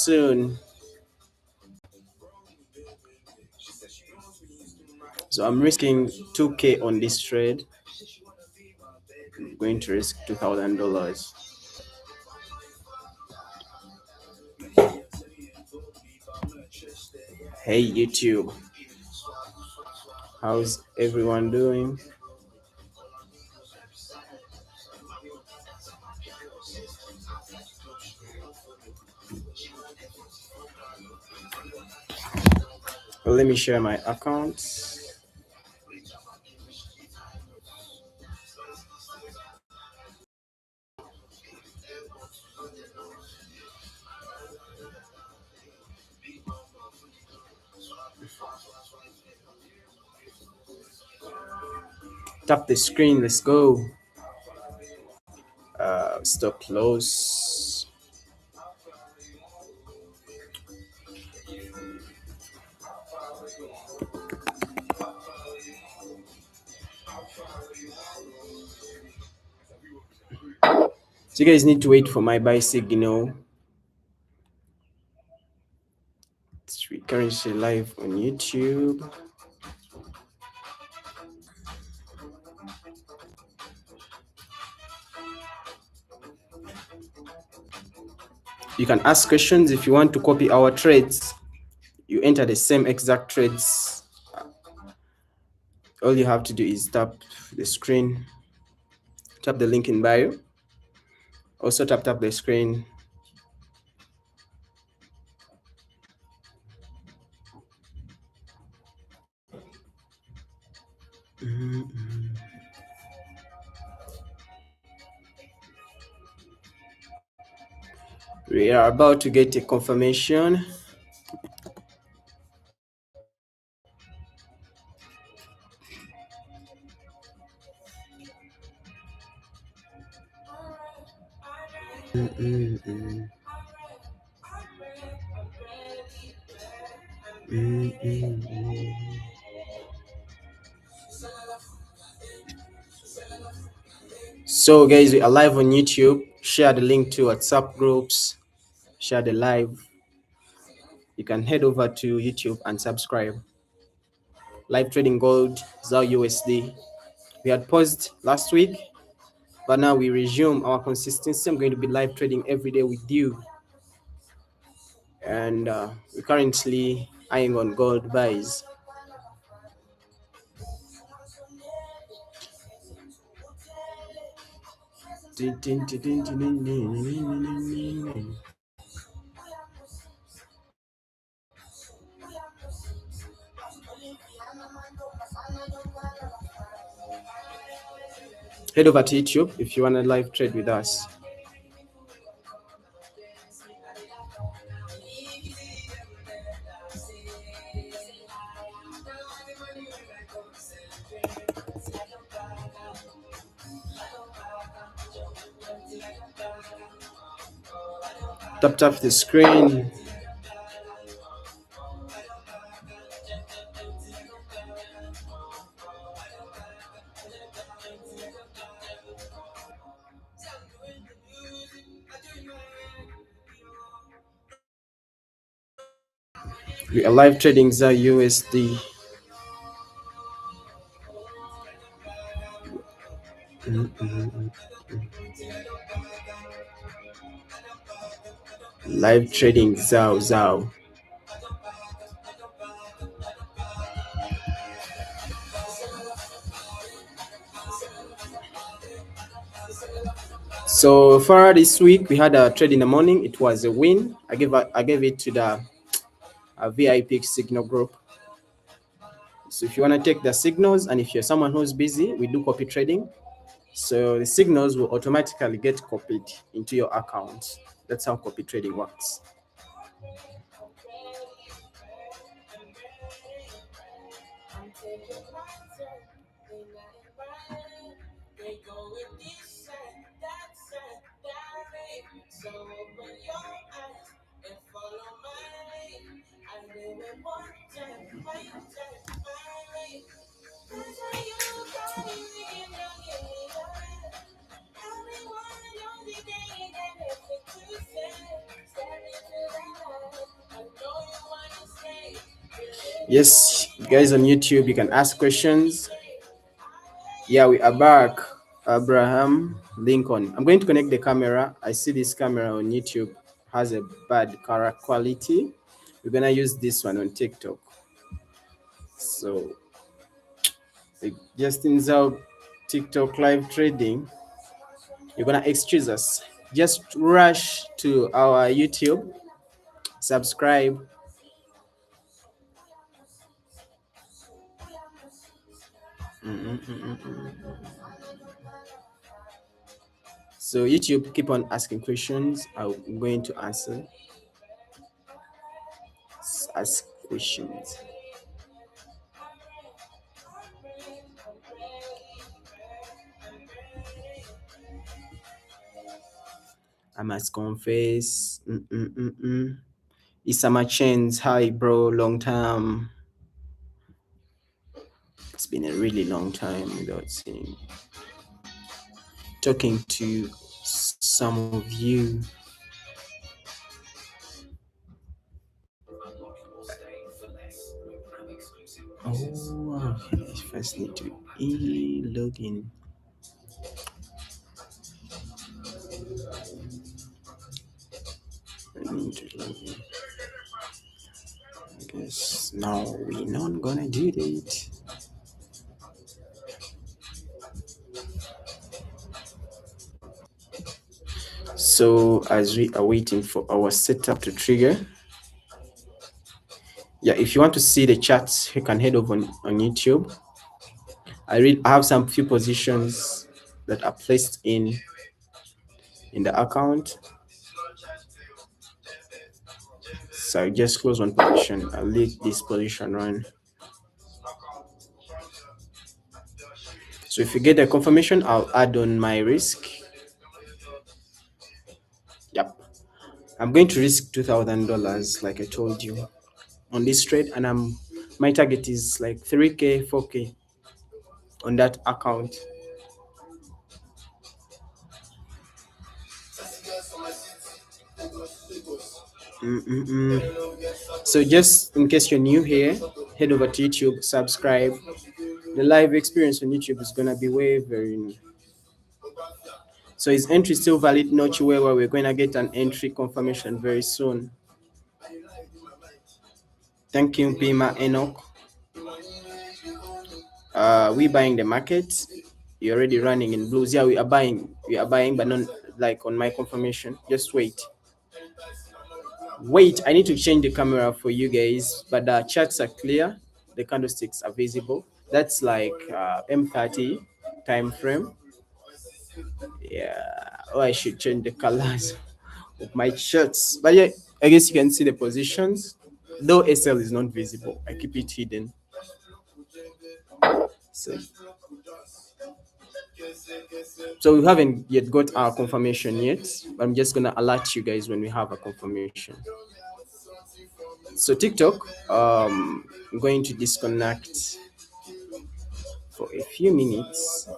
soon. So I'm risking 2K on this trade. I'm going to risk $2,000. Hey YouTube, how's everyone doing? Well, let me share my account. Tap the screen, let's go. Stop loss. So you guys need to wait for my buy signal. We're currently live on YouTube. You can ask questions if you want to copy our trades. You enter the same exact trades. All you have to do is tap the screen, tap the link in bio. Also tap the screen. We are about to get a confirmation. So guys, we are live on YouTube. Share the link to WhatsApp groups. Share the live. You can head over to YouTube and subscribe. Live trading gold, ZAU USD. We had paused last week, but now we resume our consistency. I'm going to be live trading every day with you. And we're currently eyeing on gold buys. Head over to YouTube if you want to live trade with us. Tap the screen. We are live trading ZAU USD. Live trading ZAU. So far this week we had a trade in the morning. It was a win. I gave it to the VIP signal group. So if you want to take the signals, and if you're someone who's busy, we do copy trading. So the signals will automatically get copied into your account. That's how copy trading works. Yes, guys on YouTube, you can ask questions. Yeah, we are back. Abraham Lincoln. I'm going to connect the camera. I see this camera on YouTube has a bad camera quality. We're gonna use this one on TikTok. So just inside TikTok live trading, you're gonna excuse us. Just rush to our YouTube, subscribe. So YouTube, keep on asking questions. I'm going to answer. Ask questions. I must confess. Isama Chens, hi bro, long time. It's been a really long time without seeing, talking to some of you. Oh, okay. I first need to log in. I need to log in. I guess now we're not gonna do that. So as we are waiting for our setup to trigger, yeah, if you want to see the charts, you can head over on YouTube. I have some few positions that are placed in the account. So I just close one position. I'll leave this position run. So if you get a confirmation, I'll add on my risk. Yep. I'm going to risk $2,000, like I told you, on this trade, and my target is like 3K, 4K on that account. So just in case you're new here, head over to YouTube, subscribe. The live experience on YouTube is gonna be way very new. So is entry still valid? Not sure where we're going to get an entry confirmation very soon. Thank you, Pima Enoch. We buying the market. You're already running in blues. Yeah, we are buying, but not like on my confirmation. Just wait. Wait, I need to change the camera for you guys, but the charts are clear. The candlesticks are visible. That's like M30 time frame. Yeah, oh, I should change the colors of my shirts. But yeah, I guess you can see the positions. Though SL is not visible, I keep it hidden. So we haven't yet got our confirmation yet. But I'm just gonna alert you guys when we have a confirmation. So TikTok, I'm going to disconnect for a few minutes.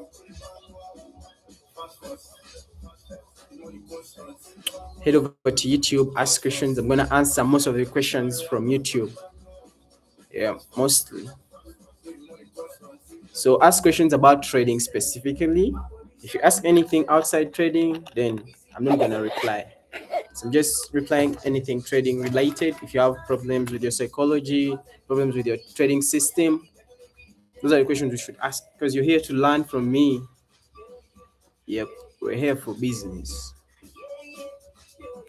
Head over to YouTube, ask questions. I'm gonna answer most of the questions from YouTube. Yeah, mostly. So ask questions about trading specifically. If you ask anything outside trading, then I'm not gonna reply. So I'm just replying anything trading related. If you have problems with your psychology, problems with your trading system, those are the questions we should ask because you're here to learn from me. Yep, we're here for business.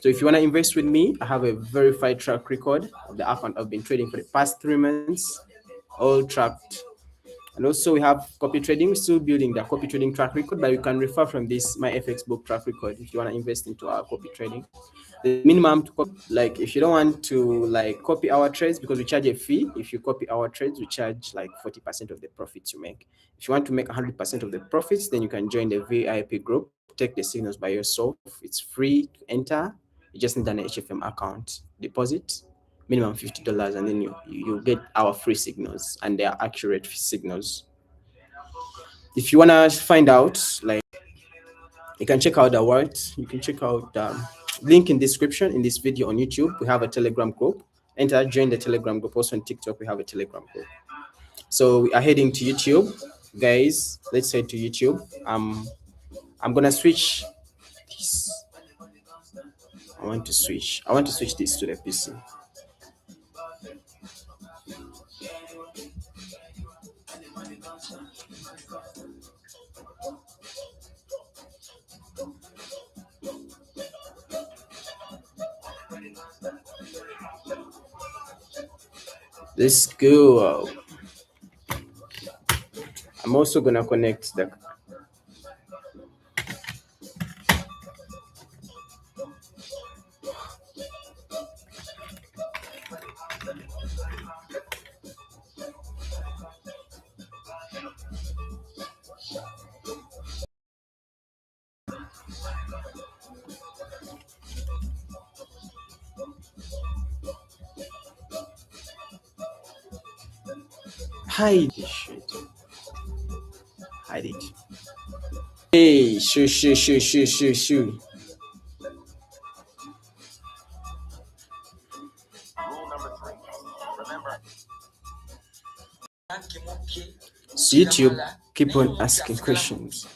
So if you want to invest with me, I have a verified track record of the account I've been trading for the past 3 months, all tracked. And also we have copy trading. We're still building the copy trading track record, but you can refer from this my FX book track record if you want to invest into our copy trading. The minimum to copy, like if you don't want to like copy our trades because we charge a fee. If you copy our trades, we charge like 40% of the profits you make. If you want to make 100% of the profits, then you can join the VIP group, take the signals by yourself. It's free to enter. You just need an HFM account deposit, minimum $50, and then you get our free signals, and they are accurate signals. If you wanna find out, like, you can check out the words. You can check out link in description in this video on YouTube. We have a Telegram group, enter, join the Telegram group. Also on TikTok, we have a Telegram group. So we are heading to YouTube, guys. Let's head to YouTube. I'm gonna switch this. I want to switch this to the PC. Let's go. I'm also gonna connect the. Hide this shit. Hide it. Hey, shoo. So YouTube keep on asking questions.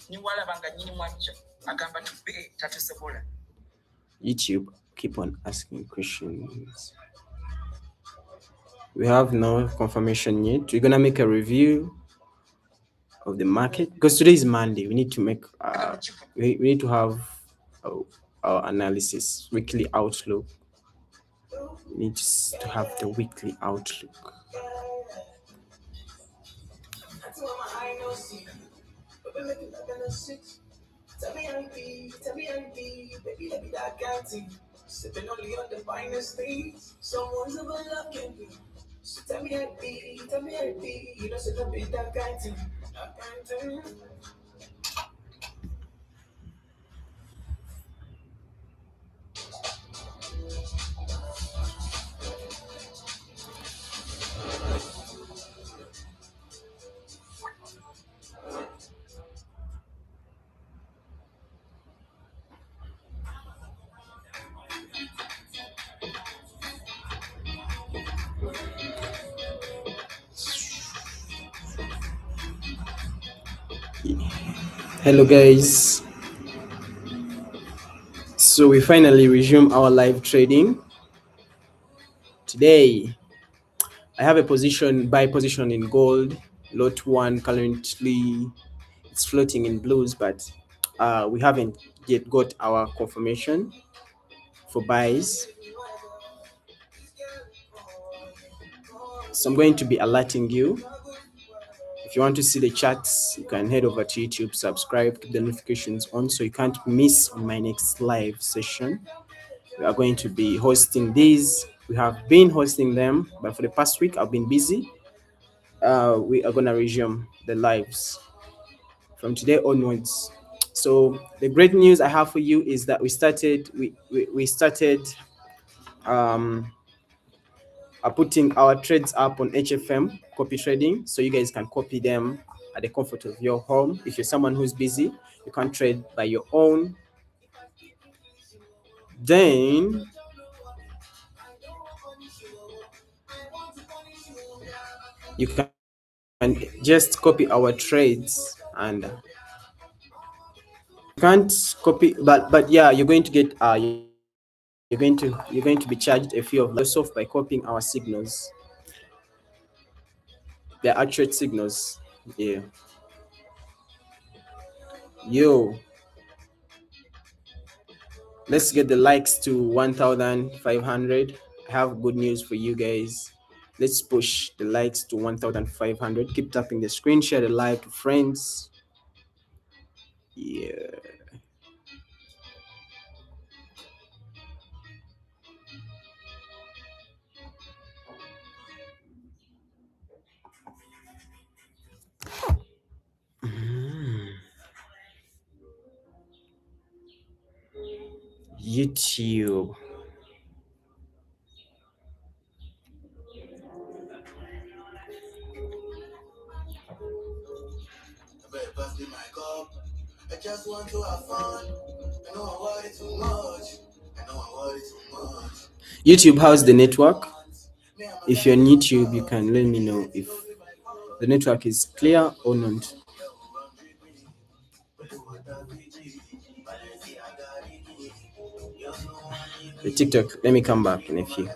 YouTube keep on asking questions. We have no confirmation yet. We're gonna make a review of the market because today is Monday. We need to make we need to have our analysis, weekly outlook. We need to have the weekly outlook. Tell me how you be, baby, let me that guarantee. Sipping only on the finest things, someone's of a love can be. So tell me how you be, you know, so don't be that guarantee. Hello guys, so we finally resume our live trading. Today I have a buy position in gold, lot 1. Currently it's floating in blues, but we haven't yet got our confirmation for buys. So I'm going to be alerting you. If you want to see the charts, you can head over to YouTube, subscribe, keep the notifications on so you can't miss on my next live session. We are going to be hosting these. We have been hosting them, but for the past week I've been busy. We are going to resume the lives from today onwards. So the great news I have for you is that we started putting our trades up on HFM copy trading, so you guys can copy them at the comfort of your home. If you're someone who's busy, you can trade by your own. Then you can just copy our trades, and you can't copy, but yeah, you're going to get you're going to be charged a fee of Microsoft by copying our signals. They're accurate signals. Yeah. Yo, let's get the likes to 1,500. I have good news for you guys. Let's push the likes to 1,500. Keep tapping the screen, share the live to friends. Yeah. YouTube. I just want to have fun. I know I want it too much. YouTube, how's the network? If you're on YouTube, you can let me know if the network is clear or not. The TikTok, let me come back in a few.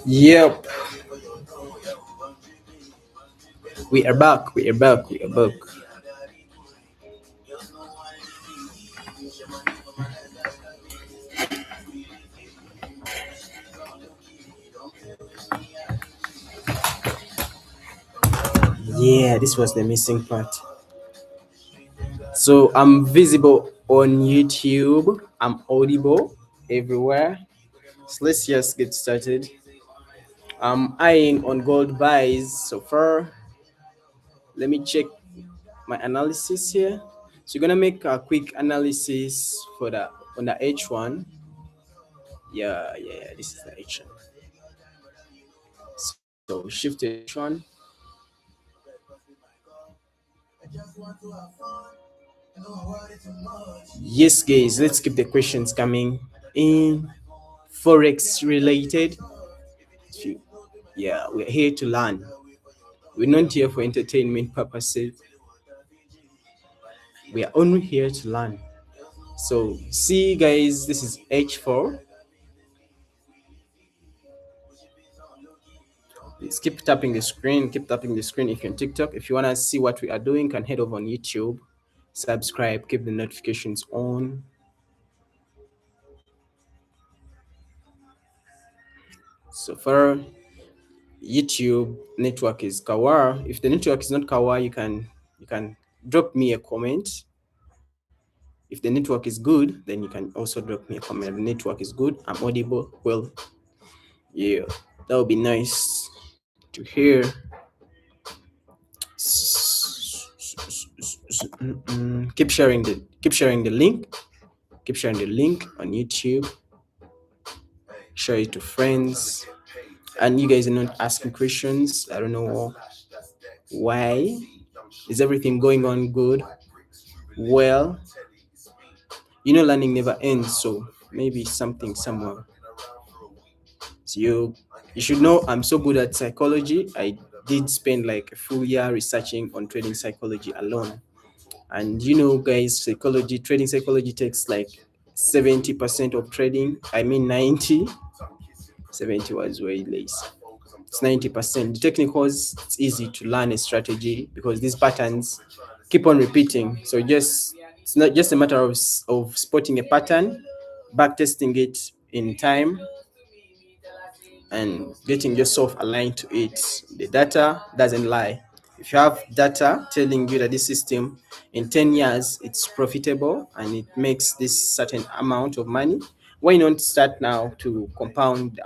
Yep. We are back. We are back. We are back. Yeah, this was the missing part. So I'm visible on YouTube. I'm audible everywhere. So let's just get started. I'm eyeing on gold buys so far. Let me check my analysis here. So you're gonna make a quick analysis for the on the H1. Yeah. This is the H1. So shift to H1. Yes, guys. Let's keep the questions coming in. Forex related. Yeah, we're here to learn. We're not here for entertainment purposes. We are only here to learn. So see guys, this is H4. Please keep tapping the screen, keep tapping the screen if you're on TikTok. If you want to see what we are doing, you can head over on YouTube, subscribe, keep the notifications on. So far, YouTube network is Kawa. If the network is not Kawa, you can drop me a comment. If the network is good, then you can also drop me a comment. The network is good, I'm audible. Well, yeah, that would be nice to hear. Keep sharing the link. Keep sharing the link on YouTube. Share it to friends. And you guys are not asking questions. I don't know why. Is everything going on good? Well, learning never ends, so maybe something somewhere. So you should know I'm so good at psychology. I did spend like a full year researching on trading psychology alone. And guys, trading psychology takes like 70% of trading. I mean 90. 70 was way less. It's 90%. The technicals, it's easy to learn a strategy because these patterns keep on repeating. So it's not just a matter of spotting a pattern, back testing it in time, and getting yourself aligned to it. The data doesn't lie. If you have data telling you that this system in 10 years it's profitable and it makes this certain amount of money, why not start now to compound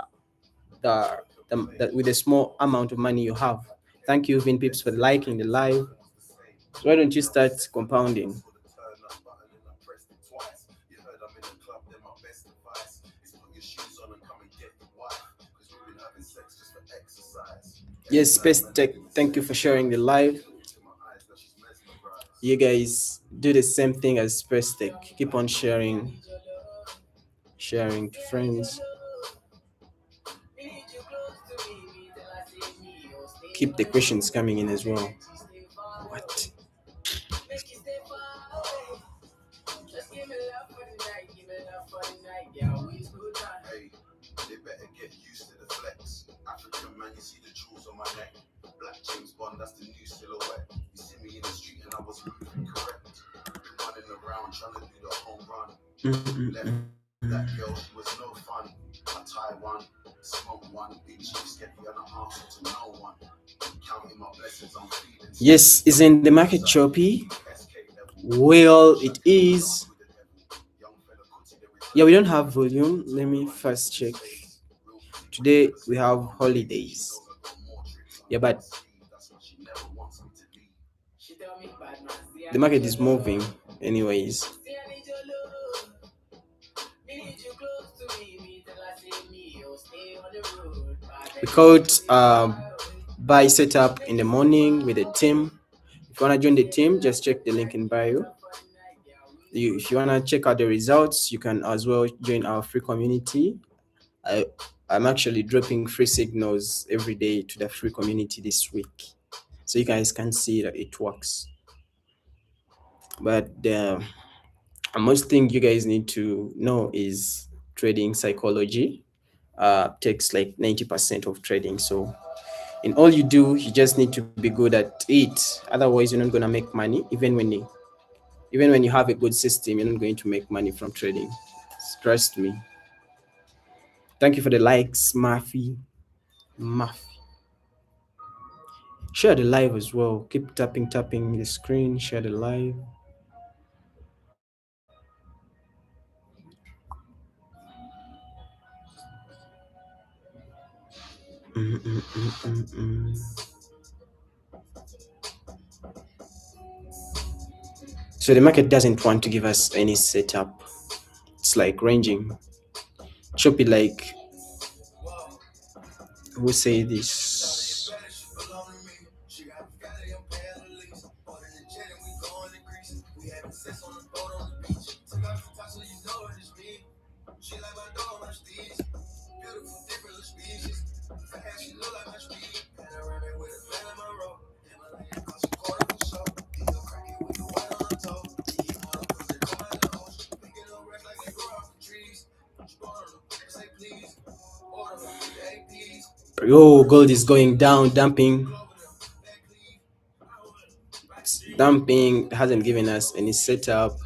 with a small amount of money you have? Thank you, Vin Pips, for liking the live. So why don't you start compounding? Yes, Space Tech, thank you for sharing the live. You guys do the same thing as Space Tech. Keep on sharing to friends. Keep the questions coming in as well. What? They better get used to the flex. African man, you see the jewels on my neck. Black James Bond, that's the new silhouette. You see me in the street and I was moving correct. Running around trying to do the home run. Left That girl was no fun. I tie one, smoke one, big chiefs get the other answer to no one. Counting my blessings on feeding. Yes, isn't the market choppy? Well, it is. Yeah, we don't have volume. Let me first check. Today we have holidays. Yeah, but the market is moving anyways. We called buy setup in the morning with a team. If you want to join the team, just check the link in bio. If you want to check out the results, you can as well join our free community. I'm actually dropping free signals every day to the free community this week, so you guys can see that it works. But the most thing you guys need to know is trading psychology takes like 90% of trading. So in all you do, you just need to be good at it. Otherwise, you're not gonna make money. Even when you have a good system, you're not going to make money from trading. Trust me. Thank you for the likes, Murphy. Share the live as well. Keep tapping the screen. Share the live. So the market doesn't want to give us any setup. It's like ranging. Chop it like, who say this? Yo, gold is going down, dumping. Dumping hasn't given us any setup.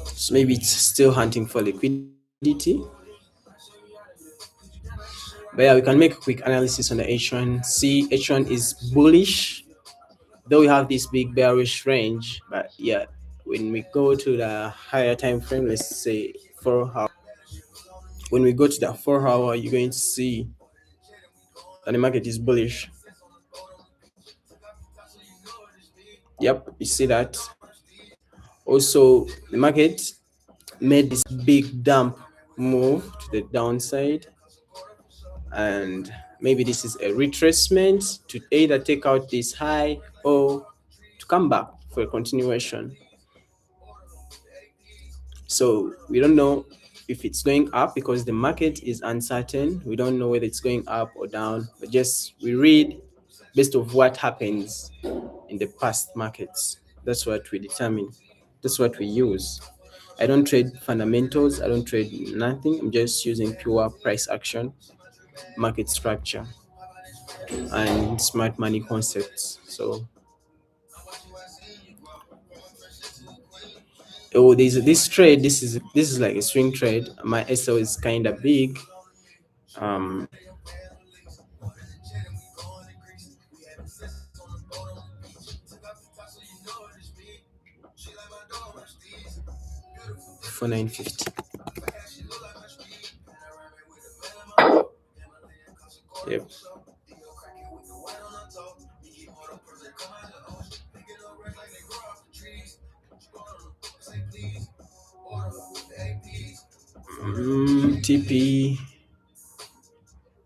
So maybe it's still hunting for liquidity. But yeah, we can make a quick analysis on the H1. See, H1 is bullish, though we have this big bearish range. But yeah, when we go to the higher time frame, let's say 4 hour. When we go to the 4 hour, you're going to see that the market is bullish. Yep, you see that. Also, the market made this big dump move to the downside, and maybe this is a retracement to either take out this high or to come back for a continuation. So we don't know if it's going up because the market is uncertain. We don't know whether it's going up or down, but just we read based of what happens in the past markets. That's what we determine. That's what we use. I don't trade fundamentals. I don't trade nothing. I'm just using pure price action, market structure, and smart money concepts. So, oh, there's this trade. This is like a swing trade. My SL is kind of big. Um, for 950. Yep. TP.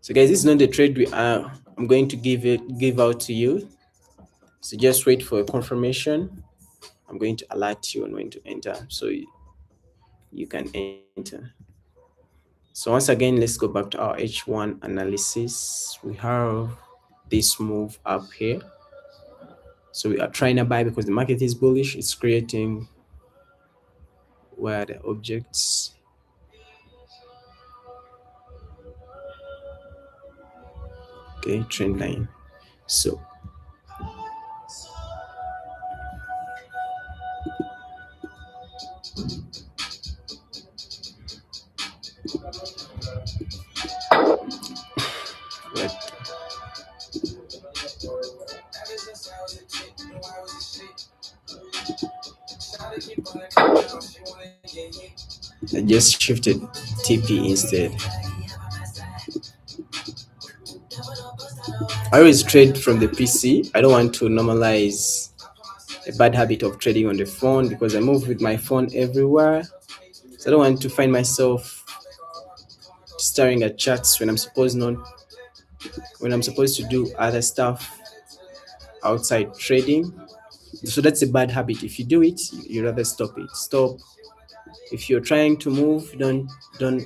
So guys, this is not the trade I'm going to give out to you. So just wait for a confirmation. I'm going to alert you on when to enter, so you can enter. So once again, let's go back to our H1 analysis. We have this move up here. So we are trying to buy because the market is bullish. It's creating where the objects. Okay, trend line. So I just shifted TP instead. I always trade from the PC. I don't want to normalize a bad habit of trading on the phone because I move with my phone everywhere. So I don't want to find myself staring at charts when I'm supposed to do other stuff outside trading. So that's a bad habit. If you do it, you rather stop it. Stop. If you're trying to move, don't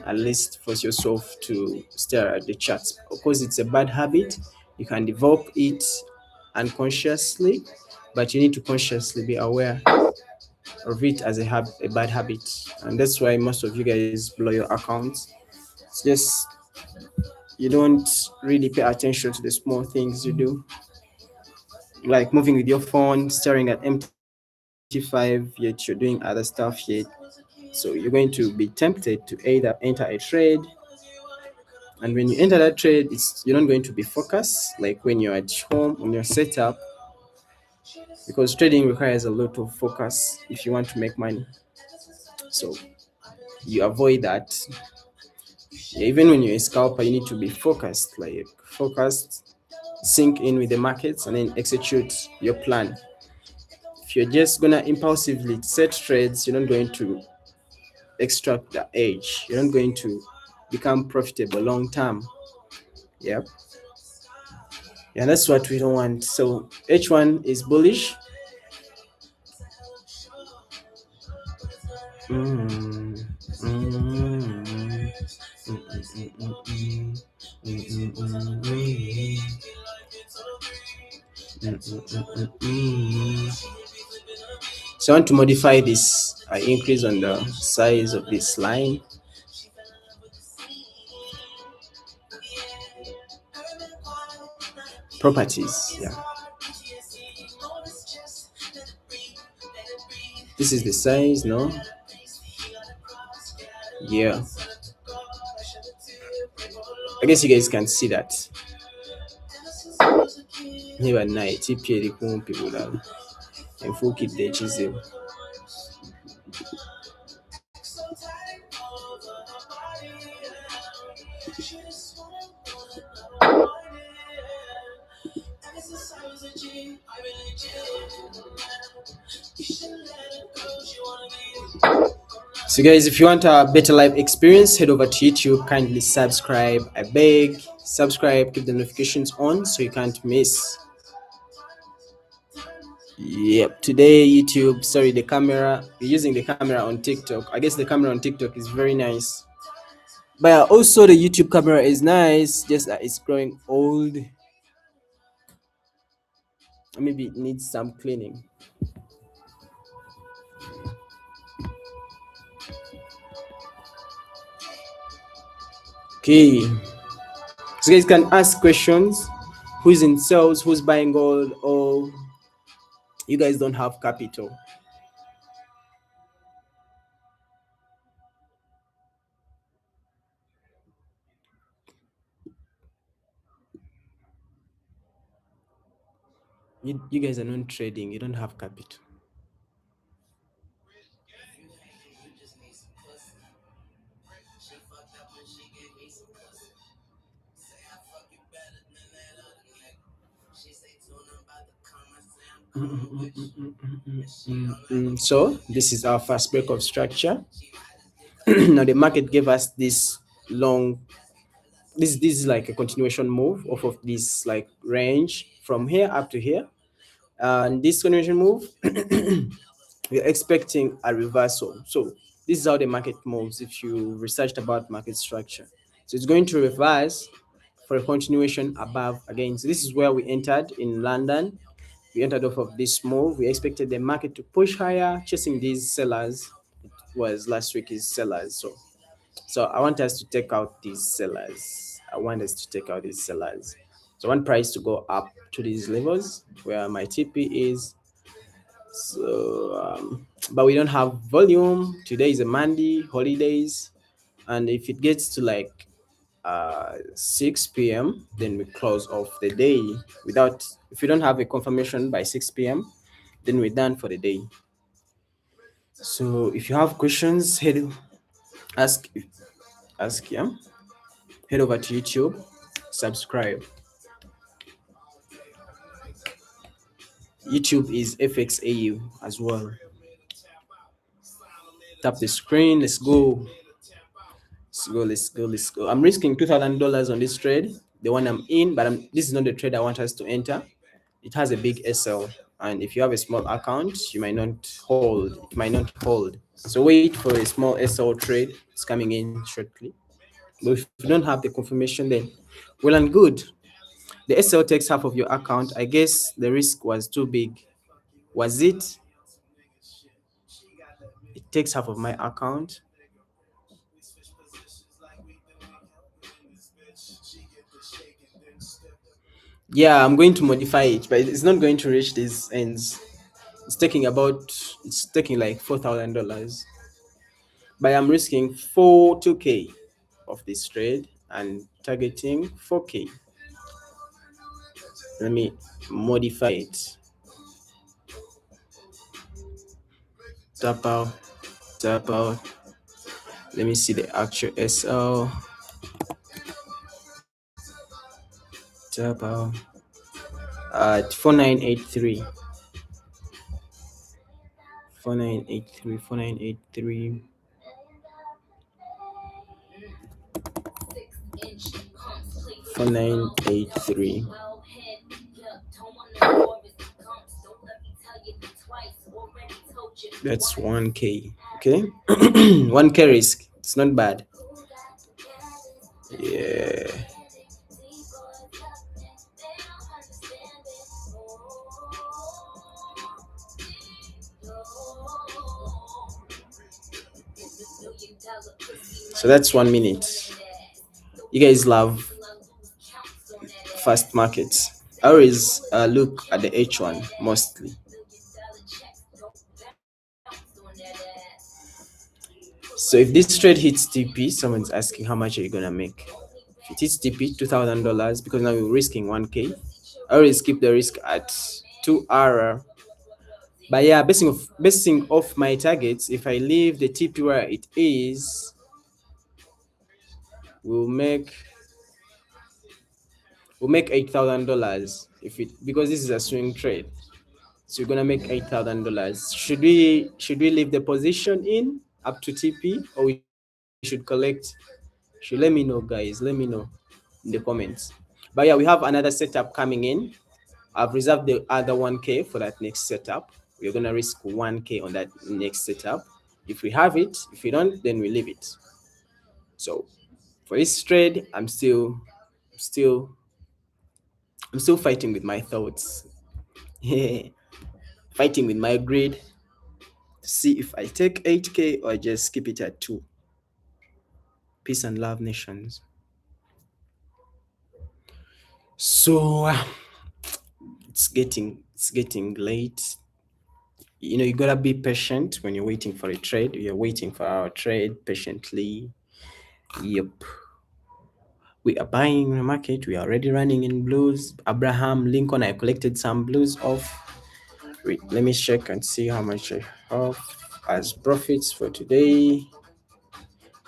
at least force yourself to stare at the charts because it's a bad habit. You can develop it unconsciously, but you need to consciously be aware of it as a bad habit, and that's why most of you guys blow your accounts. It's just you don't really pay attention to the small things you do, like moving with your phone, staring at MT5, yet you're doing other stuff yet. So you're going to be tempted to either enter a trade, and when you enter that trade, you're not going to be focused like when you're at home, when you're set up, because trading requires a lot of focus if you want to make money. So you avoid that. Yeah, even when you're a scalper, you need to be focused, sync in with the markets, and then execute your plan. If you're just gonna impulsively set trades, you're not going to extract the edge. You're not going to become profitable long term. Yep. Yeah, that's what we don't want. So H1 is bullish. Mm, mm, mm, mm, mm, mm, mm, So I want to modify this. I increase on the size of this line. Properties, yeah. This is the size, no? Yeah. I guess you guys can see that. Niba naye tipi eri kumpi bulala. Enfuukidde ekizibu. So guys, if you want a better live experience, head over to YouTube. Kindly subscribe. I beg, subscribe, keep the notifications on so you can't miss. Yep, today YouTube, sorry, the camera, we're using the camera on TikTok. I guess the camera on TikTok is very nice. But also the YouTube camera is nice, just that it's growing old. Maybe it needs some cleaning. Okay. So guys can ask questions. Who's in sales, who's buying gold, or you guys don't have capital. You guys are not trading, you don't have capital. So this is our first break of structure. Now the market gave us this long, this is like a continuation move off of this like range from here up to here, and this continuation move we're expecting a reversal. So this is how the market moves if you researched about market structure. So it's going to reverse for a continuation above again. So this is where we entered in London. We entered off of this move. We expected the market to push higher, chasing these sellers. It was last week's sellers. So I want us to take out these sellers. So I want price to go up to these levels where my TP is. So but we don't have volume. Today is a Monday, holidays, and if it gets to like 6 p.m., then we close off the day. Without, if you don't have a confirmation by 6 p.m., then we're done for the day. So if you have questions, ask ask yeah. Head over to YouTube, subscribe. YouTube is FXAU as well. Tap the screen. Let's go. Let's go. Let's go. Let's go. I'm risking $2,000 on this trade, the one I'm in, but this is not the trade I want us to enter. It has a big SL, and if you have a small account, you might not hold. It might not hold. So wait for a small SL trade. It's coming in shortly. But if you don't have the confirmation, then well and good. The SL takes half of your account. I guess the risk was too big. Was it? It takes half of my account. Yeah, I'm going to modify it, but it's not going to reach these ends. It's taking like $4,000. But I'm risking 2K of this trade and targeting 4K. Let me modify it. Tap out, tap out. Let me see the actual SL. Tap out at 4983. 4983, 4983. 4983. That's 1K. Okay. 1K risk. It's not bad. Yeah. So that's 1 minute. You guys love fast markets. I always look at the H1 mostly. So if this trade hits TP, someone's asking how much are you gonna make? If it hits TP, $2,000, because now we're risking 1K. I always keep the risk at 2R. But yeah, basing off my targets, if I leave the TP where it is, we'll make $8,000 if it, because this is a swing trade. So you're gonna make $8,000. Should we leave the position in up to TP, or we should collect? Let me know, guys. Let me know in the comments. But yeah, we have another setup coming in. I've reserved the other 1K for that next setup. We're gonna risk 1K on that next setup. If we have it, if we don't, then we leave it. So for this trade, I'm still fighting with my thoughts. Fighting with my greed to see if I take 8K or just keep it at 2. Peace and love, nations. So it's getting late. You know, you gotta be patient when you're waiting for a trade. We are waiting for our trade patiently. Yep. We are buying the market. We are already running in blues. Abraham Lincoln, I collected some blues off. Wait, let me check and see how much I have as profits for today.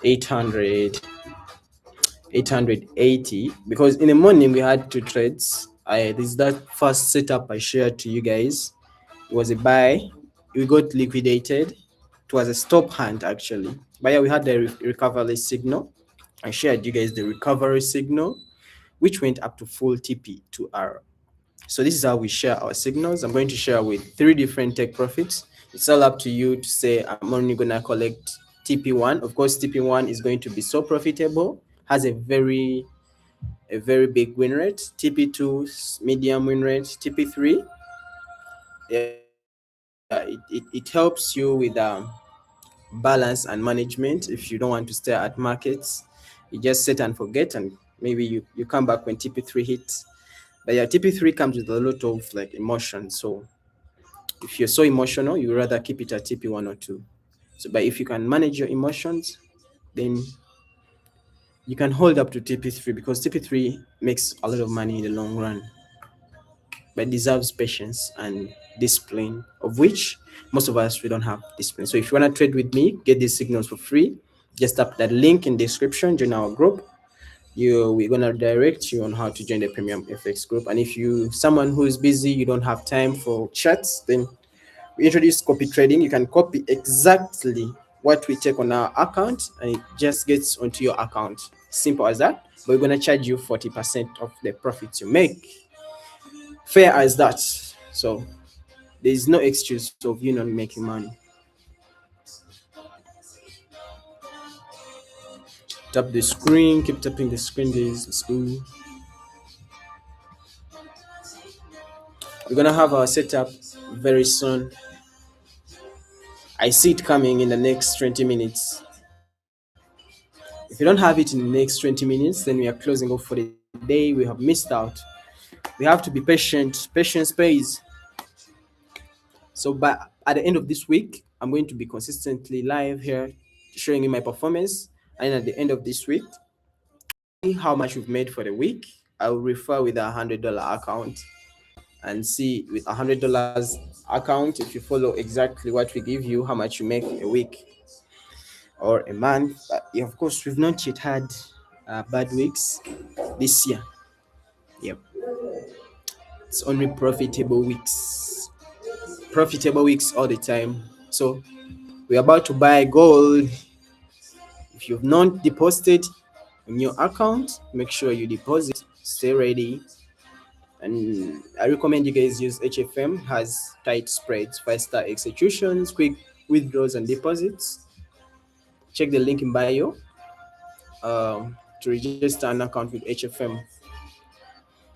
880, because in the morning we had 2 trades. This is that first setup I shared to you guys. It was a buy. We got liquidated. It was a stop hunt actually. But yeah, we had the recovery signal. I shared you guys the recovery signal, which went up to full TP 2R. So this is how we share our signals. I'm going to share with 3 different take profits. It's all up to you to say I'm only gonna collect TP1. Of course, TP1 is going to be so profitable, has a very big win rate. TP2 medium win rate. TP3, it helps you with balance and management. If you don't want to stare at markets, you just set and forget, and maybe you come back when TP3 hits. But yeah, TP3 comes with a lot of like emotion, so If you're so emotional, you rather keep it at TP1 or 2. So, but if you can manage your emotions, then you can hold up to TP3, because TP3 makes a lot of money in the long run, but deserves patience and discipline, of which most of us we don't have discipline. So if you want to trade with me, get these signals for free. Just tap that link in the description, join our group. We're gonna direct you on how to join the premium FX group. And if you someone who is busy, you don't have time for chats, then we introduce copy trading. You can copy exactly what we take on our account and it just gets onto your account. Simple as that. But we're gonna charge you 40% of the profits you make. Fair as that. So there is no excuse of you not making money. Tap the screen, keep tapping the screen, guys. Let's go. We're gonna have our setup very soon. I see it coming in the next 20 minutes. If you don't have it in the next 20 minutes, then we are closing off for the day. We have missed out. We have to be patient. Patience pays. So, but at the end of this week, I'm going to be consistently live here, showing you my performance. And at the end of this week, how much we've made for the week. I'll refer with $100 account and see with $100 account, if you follow exactly what we give you, how much you make a week or a month. But yeah, of course, we've not yet had bad weeks this year. Yep, it's only profitable weeks. Profitable weeks all the time. So we're about to buy gold. If you've not deposited on your account, make sure you deposit. Stay ready. And I recommend you guys use HFM. Has tight spreads, 5-star executions, quick withdrawals and deposits. Check the link in bio to register an account with HFM.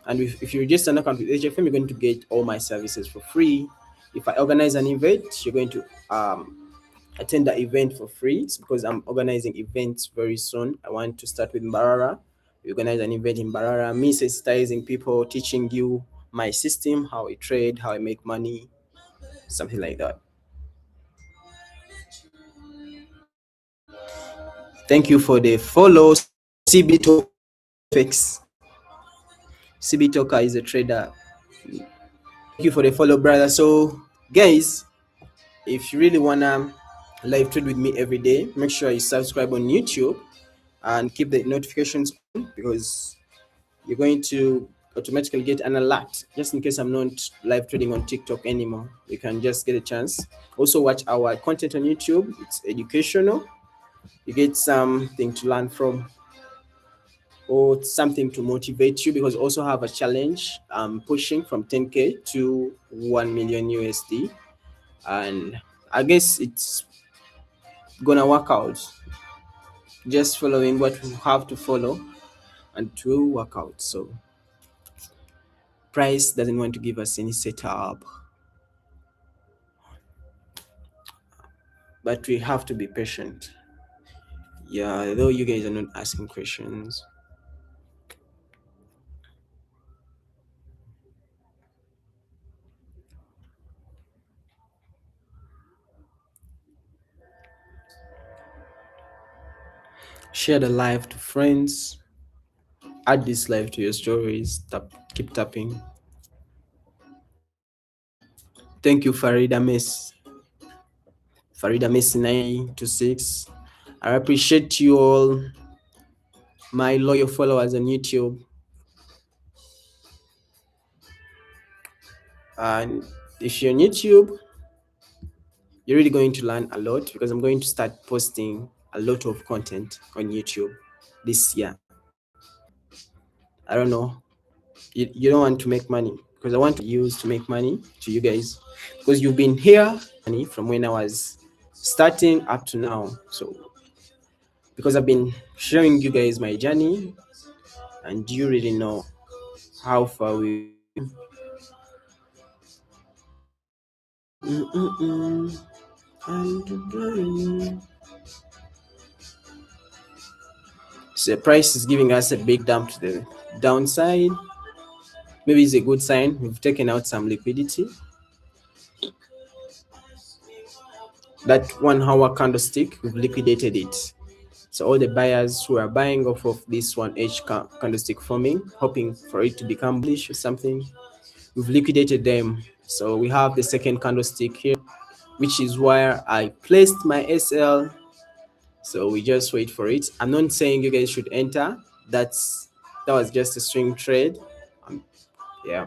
And if you register an account with HFM, you're going to get all my services for free. If I organize an event, you're going to attend the event for free. It's because I'm organizing events very soon. I want to start with Mbarara. We organize an event in Mbarara, me sensitizing people, teaching you my system, how I trade, how I make money, something like that. Thank you for the follow. CB Talks. CB Talker is a trader. Thank you for the follow, brother. So, guys, if you really wanna live trade with me every day, make sure you subscribe on YouTube and keep the notifications on, because you're going to automatically get an alert just in case I'm not live trading on TikTok anymore. You can just get a chance. Also, watch our content on YouTube. It's educational. You get something to learn from or something to motivate you, because also have a challenge pushing from 10k to 1 million USD, and I guess it's gonna work out. Just following what we have to follow and it will work out. So price doesn't want to give us any setup, but we have to be patient. Yeah, though you guys are not asking questions. Share the live to friends. Add this live to your stories. Keep tapping. Thank you, Farida Miss. Farida Miss 926. I appreciate you all, my loyal followers on YouTube. And if you're on YouTube, you're really going to learn a lot, because I'm going to start posting a lot of content on YouTube this year. I don't know. You don't want to make money, because I want to use to make money to you guys, because you've been here from when I was starting up to now. So because I've been showing you guys my journey, and you really know how far we So the price is giving us a big dump to the downside. Maybe it's a good sign. We've taken out some liquidity. That 1 hour candlestick, we've liquidated it. So all the buyers who are buying off of this 1H candlestick forming, hoping for it to become bullish or something, we've liquidated them. So we have the second candlestick here, which is where I placed my SL. So we just wait for it. I'm not saying you guys should enter. That was just a swing trade. Yeah.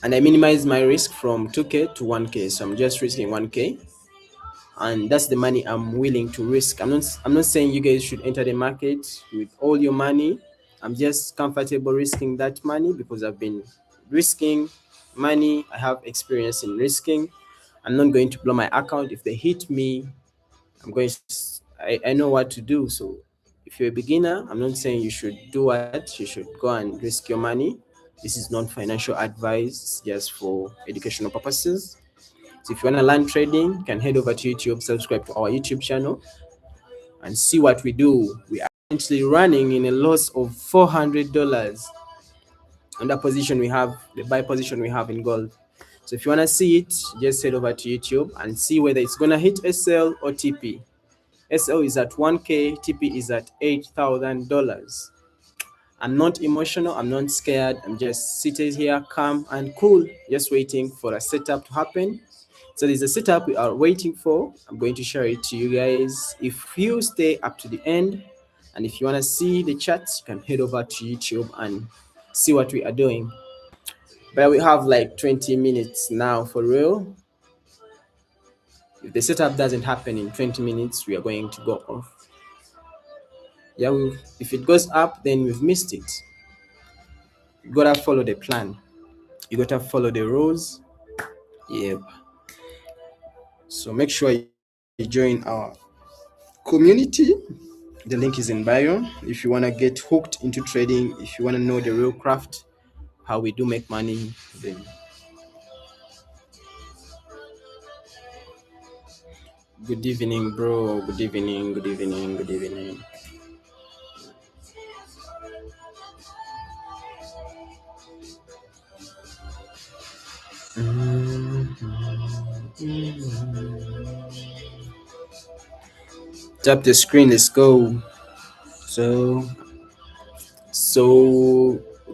And I minimize my risk from 2K to 1K. So I'm just risking 1K. And that's the money I'm willing to risk. I'm not saying you guys should enter the market with all your money. I'm just comfortable risking that money because I've been risking money. I have experience in risking. I'm not going to blow my account. If they hit me, I know what to do. So if you're a beginner, I'm not saying you should do what you should go and risk your money. This is not financial advice, just for educational purposes. So if you want to learn trading, you can head over to YouTube, subscribe to our YouTube channel, and see what we do. We are currently running in a loss of $400 on the position we have, the buy position we have in gold. So if you want to see it, just head over to YouTube and see whether it's going to hit SL or TP. SL is at 1K, TP is at $8,000. I'm not emotional, I'm not scared. I'm just seated here, calm and cool, just waiting for a setup to happen. So there's a setup we are waiting for. I'm going to share it to you guys. If you stay up to the end, and if you want to see the charts, you can head over to YouTube and see what we are doing. But we have like 20 minutes now for real. If the setup doesn't happen in 20 minutes, we are going to go off. Yeah, if it goes up, then we've missed it. You gotta follow the plan. You gotta follow the rules. Yep. So make sure you join our community. The link is in bio. If you wanna get hooked into trading, if you wanna know the real craft, how we do make money, then good evening, bro. Good evening. Good evening. Good evening. Tap the screen. Let's go. So,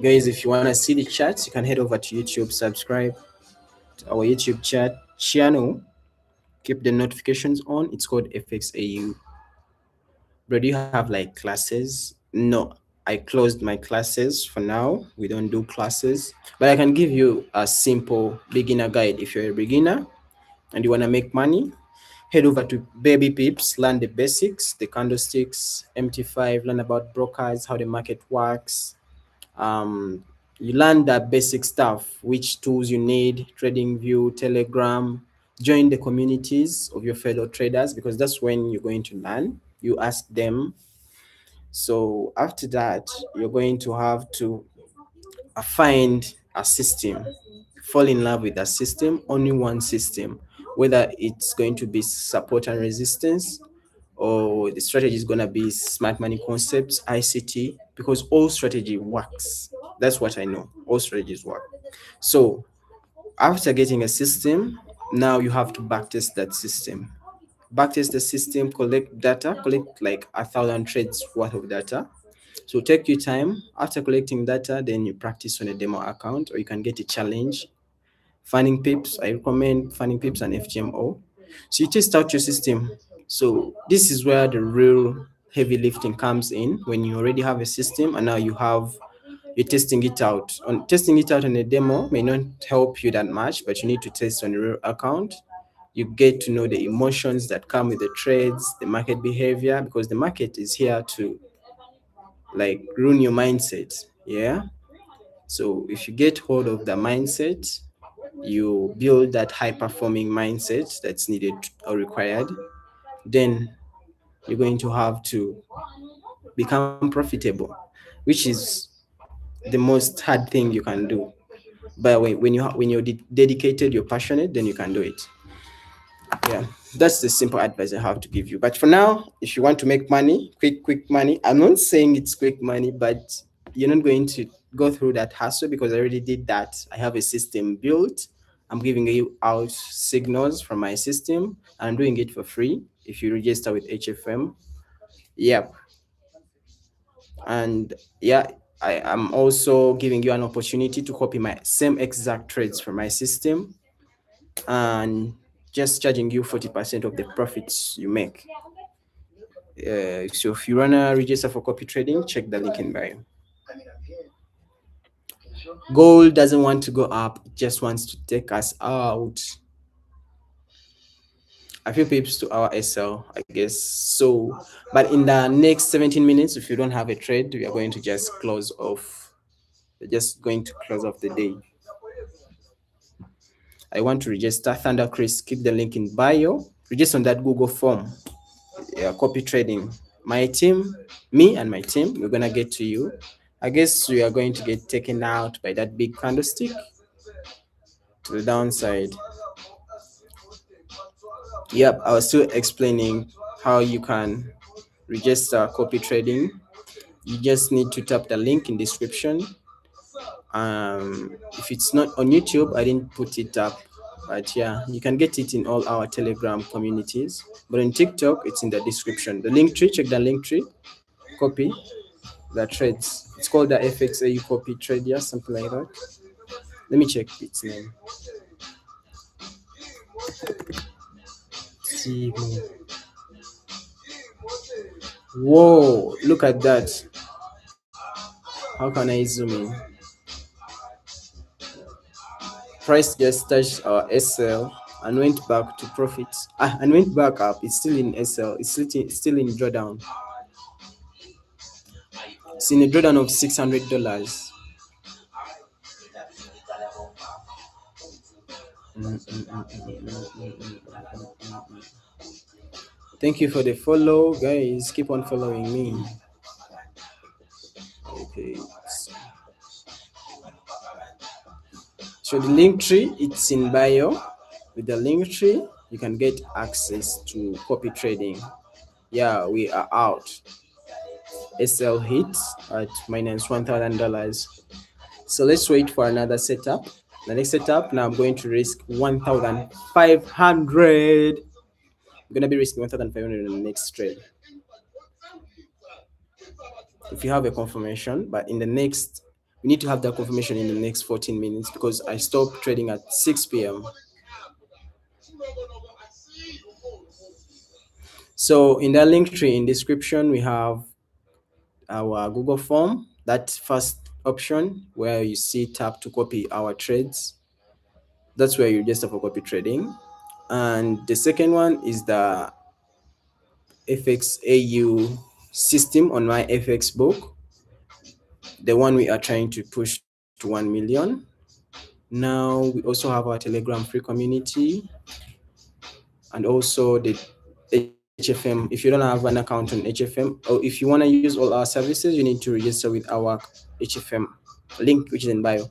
guys, if you wanna see the charts, you can head over to YouTube, subscribe to our YouTube chat channel. Keep the notifications on. It's called FXAU. Bro, do you have like classes? No, I closed my classes for now. We don't do classes, but I can give you a simple beginner guide. If you're a beginner and you want to make money, head over to Baby Pips, learn the basics, the candlesticks, MT5, learn about brokers, how the market works. You learn that basic stuff, which tools you need, TradingView, Telegram, join the communities of your fellow traders, because that's when you're going to learn. You ask them. So after that, you're going to have to find a system, fall in love with a system, only one system, whether it's going to be support and resistance, or the strategy is going to be smart money concepts, ICT, because all strategy works. That's what I know. All strategies work. So after getting a system, now you have to backtest that system. Backtest the system, collect data, collect like 1,000 trades worth of data. So take your time. After collecting data, then you practice on a demo account, or you can get a challenge. Fanning Pips, I recommend Fanning Pips and FGMO. So you test out your system. So this is where the real heavy lifting comes in, when you already have a system and now you're testing it out. On testing it out on a demo may not help you that much, but you need to test on a real account. You get to know the emotions that come with the trades, the market behavior, because the market is here to like ruin your mindset. Yeah. So if you get hold of the mindset, you build that high performing mindset that's needed or required, then you're going to have to become profitable, which is the most hard thing you can do. But when you're dedicated, you're passionate, then you can do it. Yeah, that's the simple advice I have to give you. But for now, if you want to make money, quick money, I'm not saying it's quick money, but you're not going to go through that hassle, because I already did that. I have a system built. I'm giving you out signals from my system. I'm doing it for free if you register with HFM. Yep. And yeah, I am also giving you an opportunity to copy my same exact trades from my system and just charging you 40% of the profits you make. So if you wanna register for copy trading, check the link in bio. Gold doesn't want to go up, it just wants to take us out. A few pips to our SL, I guess. So, but in the next 17 minutes, if you don't have a trade, we are going to just close off. We're just going to close off the day. I want to register Thunder Chris. Keep the link in bio. Register on that Google form. Yeah, copy trading. My team, me and my team, we're gonna get to you. I guess we are going to get taken out by that big candlestick to the downside. Yep, I was still explaining how you can register copy trading. You just need to tap the link in description. If it's not on YouTube, I didn't put it up, but yeah, you can get it in all our Telegram communities. But on TikTok, it's in the description. The link tree, check the link tree, copy the trades. It's called the FXAU copy trade, yeah, something like that. Let me check its name. See. Whoa, look at that. How can I zoom in? Price just touched our SL and went back to profits. And went back up. It's still in SL. It's still in drawdown. It's in a drawdown of $600. Thank you for the follow, guys. Keep on following me. Okay. So the link tree, it's in bio. With the link tree, you can get access to copy trading. Yeah, we are out. SL hits at minus $1,000. So let's wait for another setup. The next setup, now I'm going to risk 1,500. I'm gonna be risking 1,500 in the next trade. If you have a confirmation, but in the next, we need to have that confirmation in the next 14 minutes because I stopped trading at 6 p.m. So in that link tree in description, we have our Google form, that first option where you see tap to copy our trades. That's where you register for copy trading. And the second one is the FXAU system on my FX book, the one we are trying to push to 1 million. Now we also have our Telegram free community and also the HFM. If you don't have an account on HFM, or if you want to use all our services, you need to register with our HFM link, which is in bio.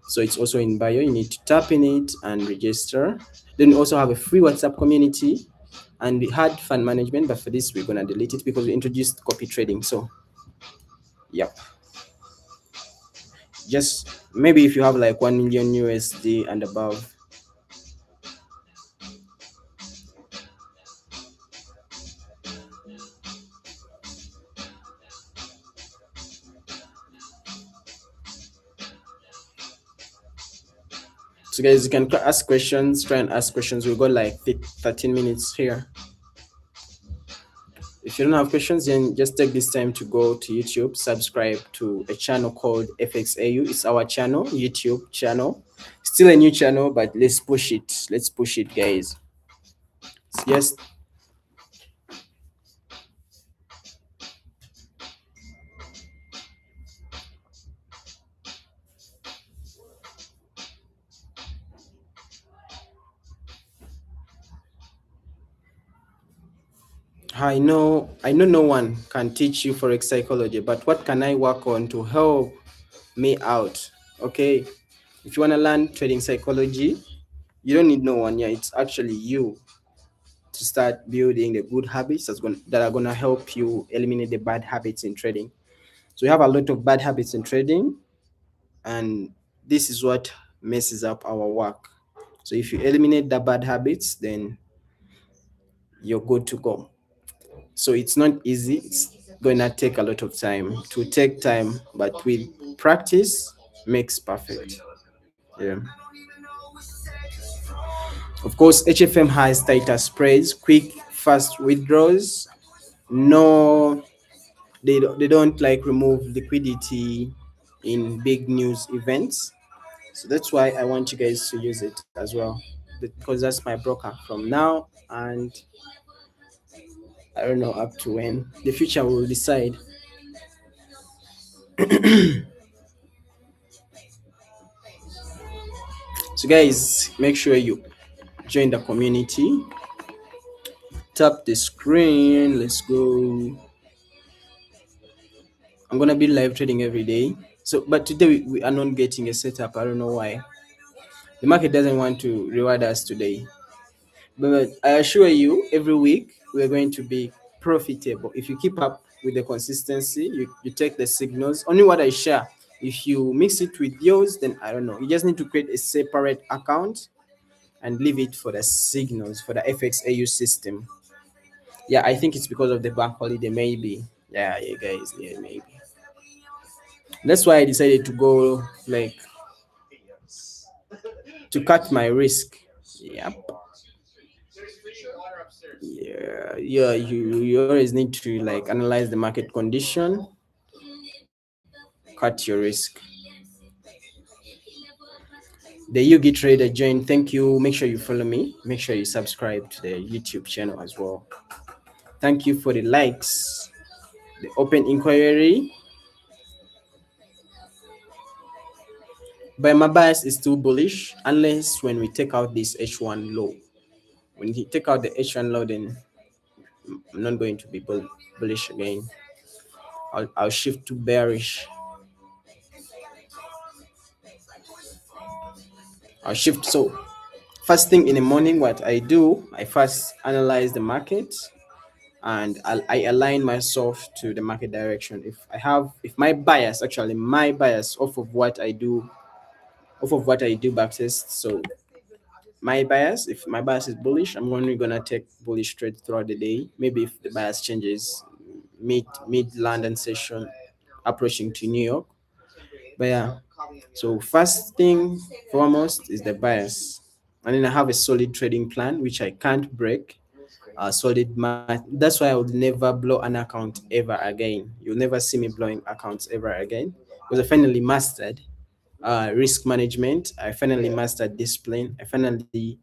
So it's also in bio. You need to tap in it and register. Then we also have a free WhatsApp community, and we had fund management, but for this we're gonna delete it because we introduced copy trading. So yep, just maybe if you have like 1 million USD and above. So guys, you can ask questions, try and ask questions. We've got like 13 minutes here. If you don't have questions, then just take this time to go to YouTube, subscribe to a channel called FXAU. It's our channel, YouTube channel. Still a new channel, but let's push it. Let's push it, guys. Yes. I know no one can teach you forex psychology, but what can I work on to help me out? Okay, if you want to learn trading psychology, you don't need no one. Yeah, it's actually you to start building the good habits that are going to help you eliminate the bad habits in trading. So we have a lot of bad habits in trading, and this is what messes up our work. So if you eliminate the bad habits, then you're good to go. So it's not easy. It's gonna take a lot of time. To take time, but with practice makes perfect. Yeah. Of course, HFM has tighter spreads, quick, fast withdrawals. No, they don't like remove liquidity in big news events. So that's why I want you guys to use it as well, because that's my broker from now and I don't know up to when. The future will decide. So guys, make sure you join the community. Tap the screen. Let's go. I'm gonna be live trading every day. So, but today we are not getting a setup. I don't know why. The market doesn't want to reward us today. But I assure you, every week we are going to be profitable. If you keep up with the consistency, you take the signals. Only what I share. If you mix it with yours, then I don't know. You just need to create a separate account and leave it for the signals for the FXAU system. Yeah, I think it's because of the bank holiday, maybe. Yeah, guys, yeah, maybe. That's why I decided to go like to cut my risk. Yep. Yeah. You always need to like analyze the market condition, cut your risk. The Yugi Trader join. Thank you. Make sure you follow me. Make sure you subscribe to the YouTube channel as well. Thank you for the likes. The open inquiry. But my bias is still bullish unless when we take out this H1 low. When you take out the H1 low, then I'm not going to be bullish again. I'll shift to bearish. I'll shift. So first thing in the morning, what I do, I first analyze the market and I align myself to the market direction. If my bias, actually my bias off of what I do, backtest. So my bias, if my bias is bullish, I'm only gonna take bullish trade throughout the day. Maybe if the bias changes mid London session approaching to New York. But yeah, so first thing foremost is the bias, and then I have a solid trading plan which I can't break. Solid math. That's why I would never blow an account ever again. You'll never see me blowing accounts ever again because I finally mastered risk management. I finally mastered discipline. I finally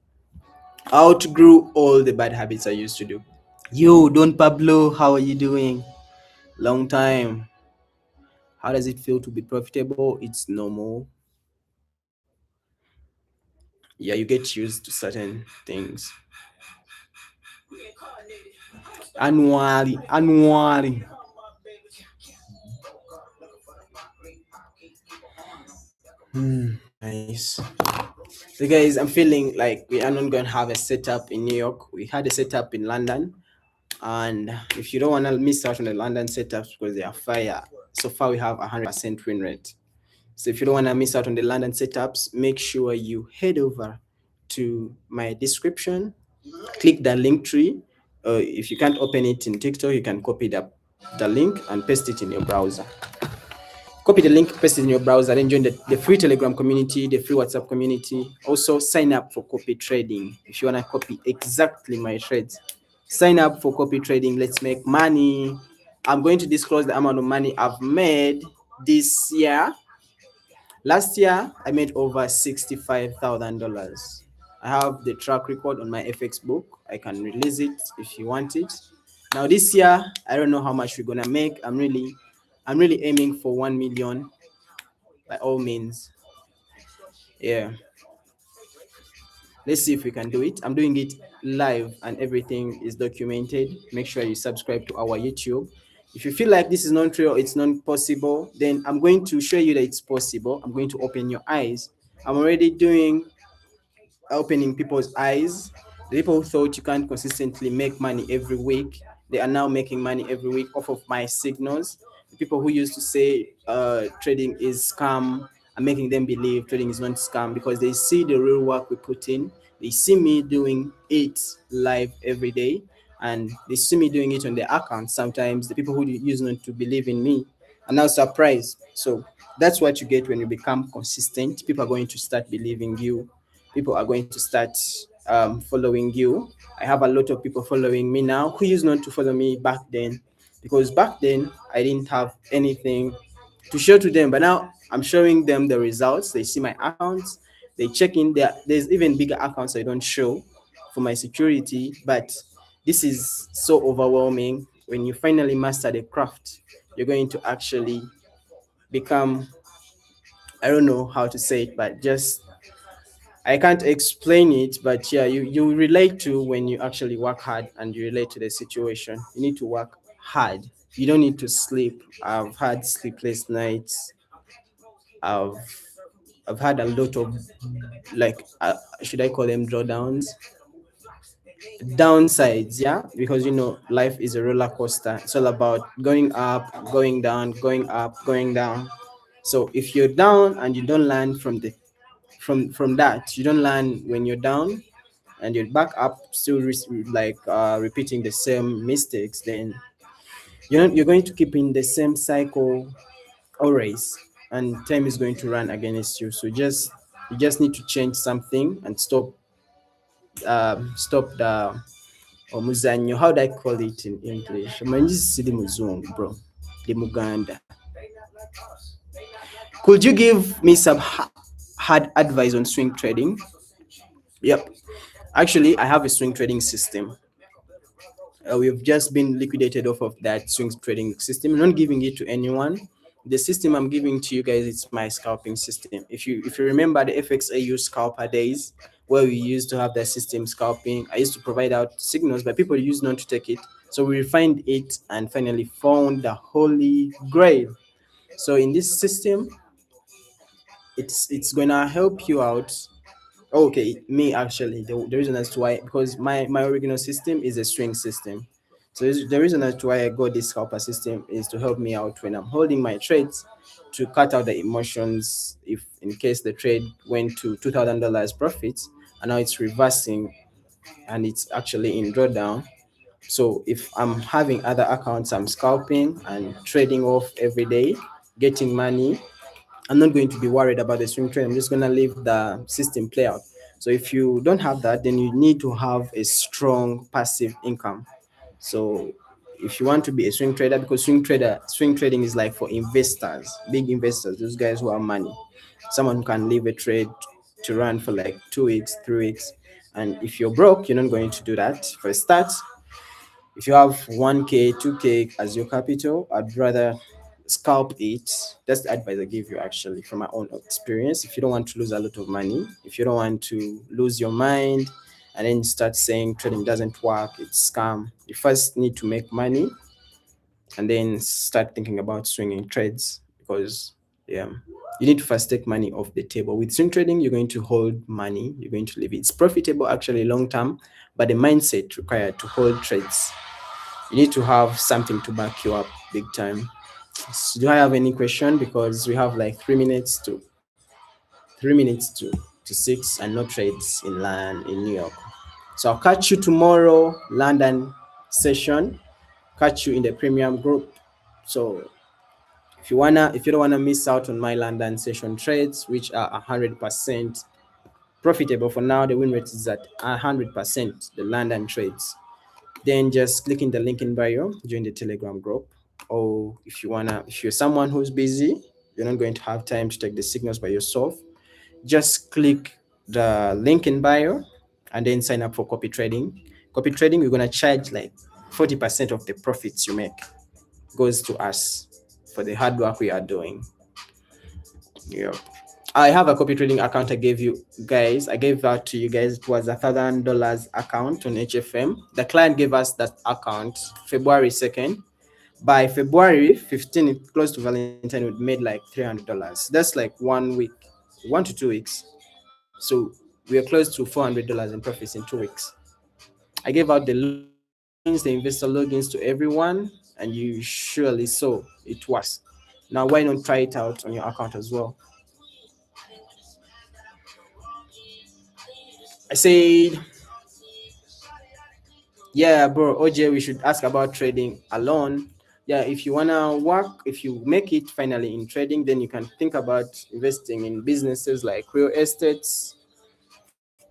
outgrew all the bad habits I used to do. Yo, Don Pablo, how are you doing? Long time. How does it feel to be profitable? It's normal. Yeah, you get used to certain things. Annually. Nice. So guys, I'm feeling like we are not going to have a setup in New York. We had a setup in London, and if you don't want to miss out on the London setups because they are fire, so far we have 100% win rate. So if you don't want to miss out on the London setups, make sure you head over to my description, click the link tree. If you can't open it in TikTok, you can copy the link and paste it in your browser. Copy the link, paste it in your browser, then join the free Telegram community, the free WhatsApp community. Also, sign up for copy trading if you want to copy exactly my trades. Sign up for copy trading. Let's make money. I'm going to disclose the amount of money I've made this year. Last year, I made over $65,000. I have the track record on my FX book. I can release it if you want it. Now this year, I don't know how much we're gonna make. I'm really aiming for 1 million by all means. Yeah. Let's see if we can do it. I'm doing it live and everything is documented. Make sure you subscribe to our YouTube. If you feel like this is not true or it's not possible, then I'm going to show you that it's possible. I'm going to open your eyes. I'm already doing opening people's eyes. The people who thought you can't consistently make money every week, they are now making money every week off of my signals. The people who used to say trading is scam I'm making them believe trading is not scam because they see the real work we put in. They see me doing it live every day, and they see me doing it on their account. Sometimes the people who used not to believe in me are now surprised. So that's what you get when you become consistent. People are going to start believing you. People are going to start following you. I have a lot of people following me now who used not to follow me back then, because back then I didn't have anything to show to them. But now I'm showing them the results. They see my accounts. They check in there. There's even bigger accounts I don't show for my security. But this is so overwhelming. When you finally master the craft, you're going to actually become, I don't know how to say it, but just I can't explain it, but yeah, you relate to when you actually work hard and you relate to the situation. You need to work hard. You don't need to sleep. I've had sleepless nights. I've I've had a lot of, like, should I call them drawdowns, downsides, yeah, because life is a roller coaster. It's all about going up, going down, going up, going down. So if you're down and you don't learn from that, you don't learn when you're down, and you're back up still repeating the same mistakes, then you're going to keep in the same cycle always, and time is going to run against you. So you just need to change something and stop the omuzanyo. How do I call it in English? Manji sili muzungu, bro. The Muganda. Could you give me some hard advice on swing trading? Yep. Actually, I have a swing trading system. We've just been liquidated off of that swing trading system. I'm not giving it to anyone. The system I'm giving to you guys, it's my scalping system. If you remember the FXAU scalper days, where we used to have that system scalping, I used to provide out signals, but people used not to take it. So we refined it and finally found the holy grail. So in this system, it's gonna help you out. Okay, me actually, the reason as to why, because my original system is a string system. So the reason as to why I got this scalper system is to help me out when I'm holding my trades, to cut out the emotions if in case the trade went to $2,000 profits and now it's reversing and it's actually in drawdown. So if I'm having other accounts I'm scalping and trading off every day, getting money, I'm not going to be worried about the swing trade. I'm just going to leave the system play out. So if you don't have that, then you need to have a strong passive income. So if you want to be a swing trader, because swing trading is like for investors, big investors, those guys who have money, someone who can leave a trade to run for like 2 weeks, 3 weeks. And if you're broke, you're not going to do that. For a start, if you have 1K, 2K as your capital, I'd rather scalp it. That's the advice I give you actually from my own experience. If you don't want to lose a lot of money, if you don't want to lose your mind and then start saying trading doesn't work, it's scam, you first need to make money and then start thinking about swinging trades, because yeah, you need to first take money off the table. With swing trading, you're going to hold money, you're going to leave it. It's profitable actually long term, but the mindset required to hold trades, you need to have something to back you up big time. So do I have any question? Because we have like 3 minutes to 6 and no trades in New York. So I'll catch you tomorrow, London session. Catch you in the premium group. So if you don't wanna miss out on my London session trades, which are 100% profitable for now, the win rate is at 100%. The London trades. Then just click in the link in bio, join the Telegram group. Or if you're someone who's busy, you're not going to have time to take the signals by yourself, just click the link in bio and then sign up for copy trading. Copy trading, we're going to charge like 40% of the profits you make goes to us for the hard work we are doing. Yeah. I have a copy trading account I gave you guys. I gave that to you guys. It was $1,000 account on HFM. The client gave us that account February 2nd. By February 15th, close to Valentine, we made like $300. That's like 1 week, 1 to 2 weeks. So we are close to $400 in profits in 2 weeks. I gave out the logins, the investor logins to everyone, and you surely saw it works. Now, why not try it out on your account as well? I said, yeah, bro, OJ, we should ask about trading alone. Yeah, if you wanna work, if you make it finally in trading, then you can think about investing in businesses like real estates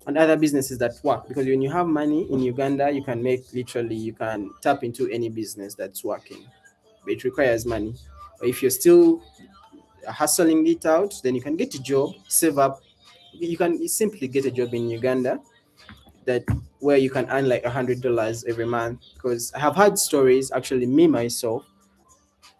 and other businesses that work. Because when you have money in Uganda, you can make literally, you can tap into any business that's working, but it requires money. But if you're still hustling it out, then you can get a job, save up. You can simply get a job in Uganda that where you can earn like $100 every month. Because I have had stories, actually me myself,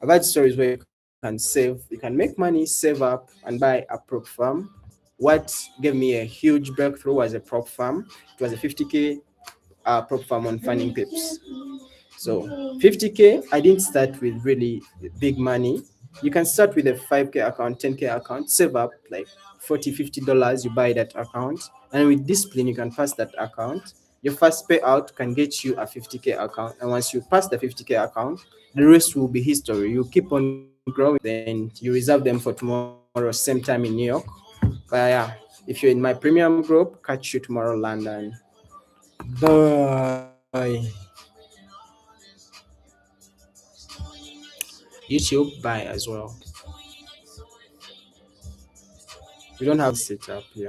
I've had stories where you can save, you can make money, save up, and buy a prop farm. What gave me a huge breakthrough was a prop farm. It was a 50K prop farm on Fanning Pips. So 50K, I didn't start with really big money. You can start with a 5K account, 10K account, save up like 40, $50, you buy that account. And with discipline, you can pass that account. Your first payout can get you a 50K account. And once you pass the 50K account, the rest will be history. You keep on growing, then you reserve them for tomorrow, same time in New York. But yeah, if you're in my premium group, catch you tomorrow, London. Bye. YouTube, bye as well. We don't have set up here.